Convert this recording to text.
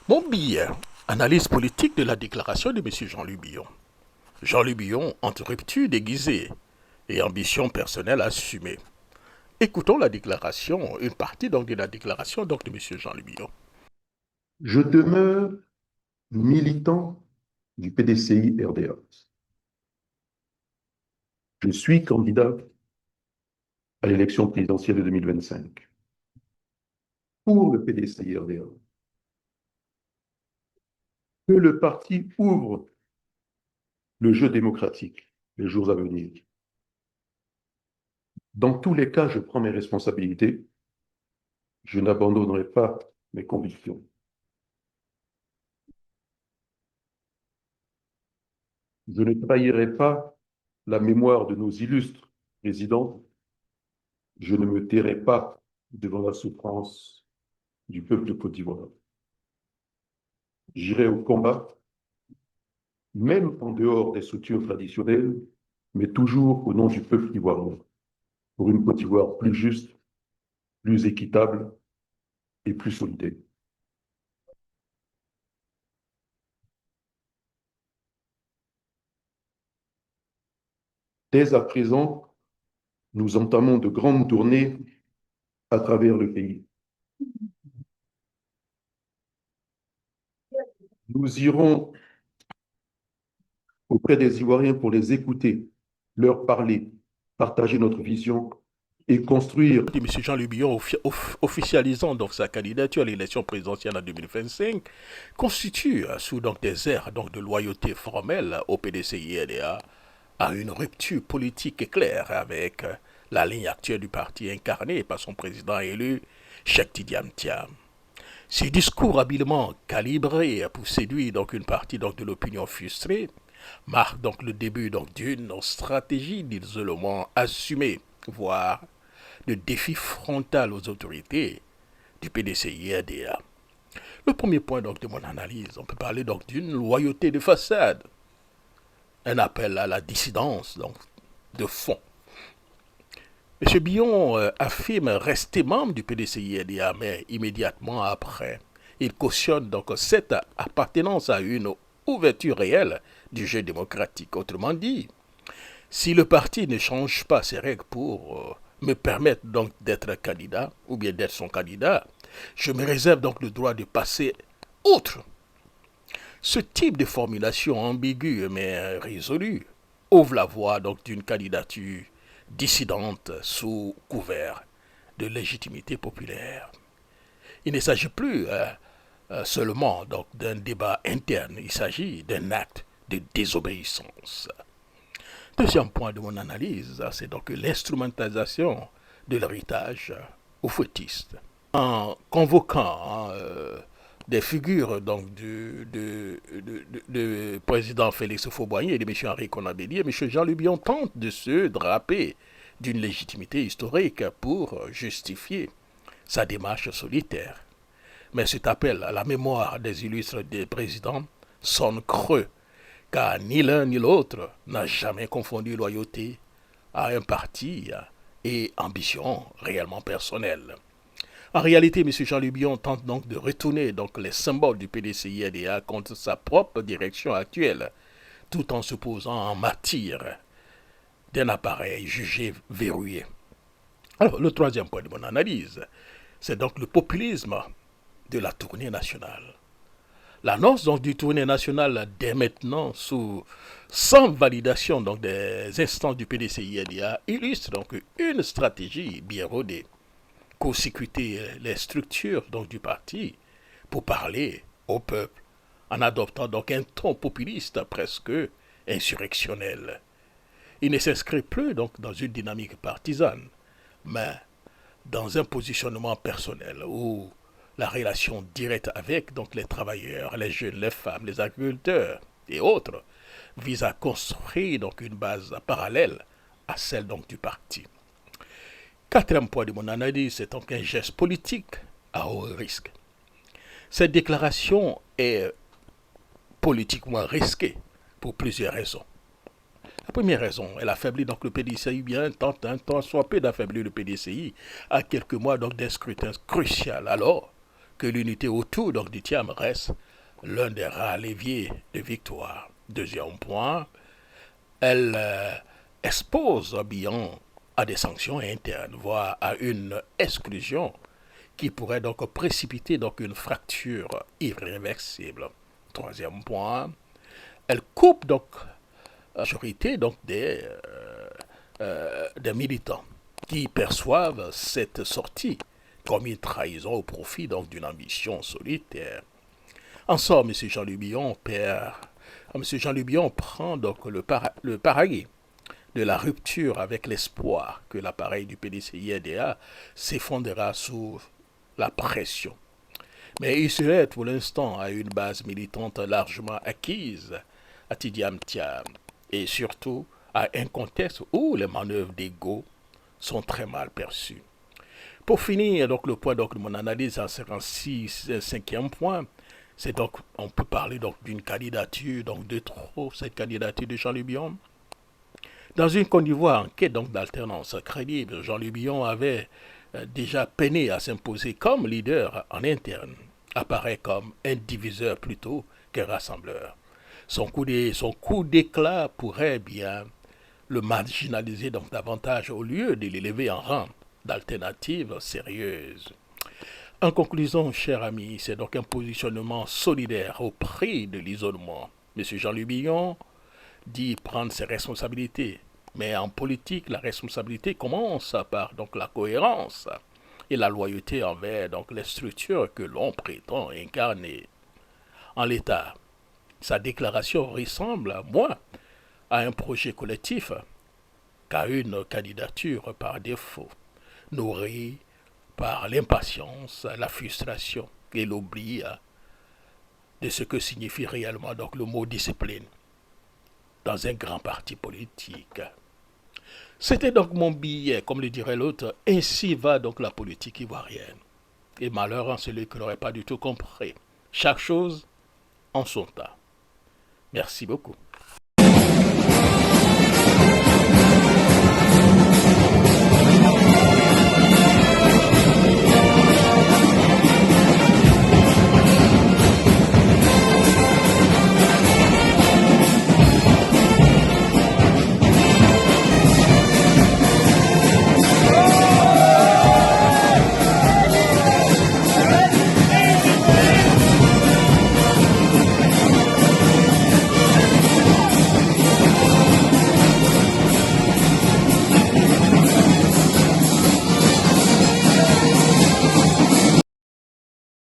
Mon billet, analyse politique de la déclaration de M. Jean-Luc Billon. Jean-Luc Billon entre rupture déguisée et ambition personnelle assumée. Écoutons la déclaration, une partie donc de la déclaration donc de M. Jean-Luc Billon. Je demeure militant du PDCI RDA. Je suis candidat à l'élection présidentielle de 2025 pour le PDCI RDA. Que le parti ouvre le jeu démocratique les jours à venir. Dans tous les cas, je prends mes responsabilités. Je n'abandonnerai pas mes convictions. Je ne trahirai pas la mémoire de nos illustres présidents. Je ne me tairai pas devant la souffrance du peuple de Côte d'Ivoire. J'irai au combat, même en dehors des structures traditionnelles, mais toujours au nom du peuple ivoirien, pour une Côte d'Ivoire plus juste, plus équitable et plus solidaire. Dès à présent, nous entamons de grandes tournées à travers le pays. Nous irons auprès des Ivoiriens pour les écouter, leur parler, partager notre vision et construire. De M. Jean-Luc Billon officialisant donc sa candidature à l'élection présidentielle en 2025 constitue sous donc des airs donc de loyauté formelle au PDCI-RDA à une rupture politique claire avec la ligne actuelle du parti incarnée par son président élu, Cheikh Tidiane Thiam. Ces discours habilement calibrés pour séduire donc une partie donc de l'opinion frustrée marquent donc le début donc d'une stratégie d'isolement assumée, voire de défi frontal aux autorités du PDCI-RDA. Le premier point donc de mon analyse, on peut parler donc d'une loyauté de façade, un appel à la dissidence donc de fond. M. Billon affirme rester membre du PDCI-RDA, mais immédiatement après, il cautionne donc cette appartenance à une ouverture réelle du jeu démocratique. Autrement dit, si le parti ne change pas ses règles pour me permettre donc d'être candidat, ou bien d'être son candidat, je me réserve donc le droit de passer outre. Ce type de formulation ambiguë mais résolue ouvre la voie donc d'une candidature dissidente sous couvert de légitimité populaire. Il ne s'agit plus seulement donc d'un débat interne, il s'agit d'un acte de désobéissance. Deuxième point de mon analyse, c'est donc l'instrumentalisation de l'héritage oufouetiste. En convoquant des figures donc du président Félix Houphouët-Boigny et de M. Henri Konabéli, M. Jean-Luc Billon tente de se draper d'une légitimité historique pour justifier sa démarche solitaire. Mais cet appel à la mémoire des illustres des présidents sonne creux, car ni l'un ni l'autre n'a jamais confondu loyauté à un parti et ambition réellement personnelle. En réalité, M. Jean-Luc Billon tente donc de retourner donc les symboles du PDCI-RDA contre sa propre direction actuelle, tout en se posant en martyr d'un appareil jugé verrouillé. Alors, le troisième point de mon analyse, c'est donc le populisme de la tournée nationale. L'annonce donc du tournée nationale dès maintenant, sans validation donc des instances du PDCI-RDA, illustre donc une stratégie bien rodée. Court-circuiter les structures donc du parti pour parler au peuple en adoptant donc un ton populiste presque insurrectionnel. Il ne s'inscrit plus donc dans une dynamique partisane, mais dans un positionnement personnel où la relation directe avec donc les travailleurs, les jeunes, les femmes, les agriculteurs et autres vise à construire donc une base parallèle à celle donc du parti. Quatrième point de mon analyse, c'est donc un geste politique à haut risque. Cette déclaration est politiquement risquée pour plusieurs raisons. La première raison, elle affaiblit donc le PDCI bien tente un temps soit peu d'affaiblir le PDCI à quelques mois donc d'un scrutin crucial alors que l'unité autour donc, du TIAM reste l'un des rares leviers de victoire. Deuxième point, elle expose bien à des sanctions internes, voire à une exclusion qui pourrait donc précipiter donc une fracture irréversible. Troisième point, elle coupe donc la majorité donc des militants qui perçoivent cette sortie comme une trahison au profit donc d'une ambition solitaire. En somme, M. Jean Lubion prend donc le parallèle de la rupture avec l'espoir que l'appareil du PDCI-RDA s'effondrera sous la pression. Mais il se heurte pour l'instant à une base militante largement acquise à Tidiam Thiam et surtout à un contexte où les manœuvres d'ego sont très mal perçues. Pour finir, donc, le point donc, de mon analyse en 55e point, c'est donc, on peut parler donc d'une candidature donc de trop, cette candidature de Jean Lubion. Dans une Côte d'Ivoire en quête donc d'alternance crédible, Jean Lubion avait déjà peiné à s'imposer comme leader en interne, apparaît comme un diviseur plutôt qu'un rassembleur. Son coup d'éclat pourrait bien le marginaliser donc davantage au lieu de l'élever en rang d'alternative sérieuse. En conclusion, cher ami, c'est donc un positionnement solidaire au prix de l'isolement. M. Jean Lubion dit prendre ses responsabilités, mais en politique, la responsabilité commence par donc la cohérence et la loyauté envers donc les structures que l'on prétend incarner. En l'état, sa déclaration ressemble moins à un projet collectif qu'à une candidature par défaut, nourrie par l'impatience, la frustration et l'oubli de ce que signifie réellement donc le mot discipline dans un grand parti politique. C'était donc mon billet, comme le dirait l'autre, ainsi va donc la politique ivoirienne. Et malheur en celui qui n'aurait pas du tout compris. Chaque chose en son temps. Merci beaucoup.